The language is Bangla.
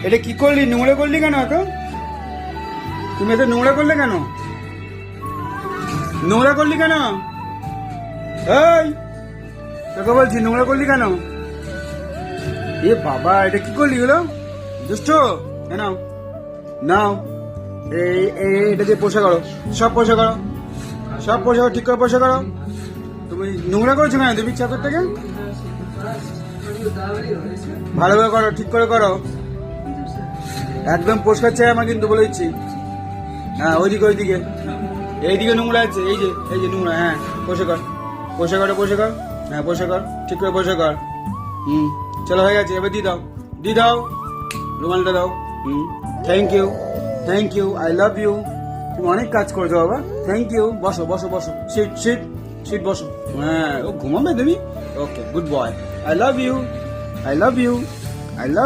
এটা কি করলি? নোংরা করলি কেন এত? তুমি এত নোংরা করলে কেন? নোংরা করলি কেন? এই তোকে বলছি নোংরা করলি কেন? এ বাবা, এটা কি করলি গুলো? দুষ্ট। নাও নাও, এটা দিয়ে পোষা করো, সব পোষা করো, সব পোষা করো, ঠিক করে পোষা করো। তুমি নোংরা করেছো কেন তুমি চাদরটাকে? ভালোভাবে করো, ঠিক করে করো, একদম পরিষ্কার চাই আমার কিন্তু, বলে দিচ্ছি। হ্যাঁ, ওইদিকে এইদিকে নোংরা আছে, এই যে নোংরা। হ্যাঁ, পোষা কর, পোষা করো, পোষা কর। হ্যাঁ, পোষা কর, ঠিক করে পোষা কর। চলো, হয়ে গেছে, এবার দিয়ে দাও রুমালটা দাও। Thank you, I love you. তুমি অনেক কাজ করেছো বাবা, থ্যাংক ইউ। বসো বসো বসো, সিট বসো। হ্যাঁ, ও ঘুমাবে তুমি? Okay, good boy, I love you, I love you, I love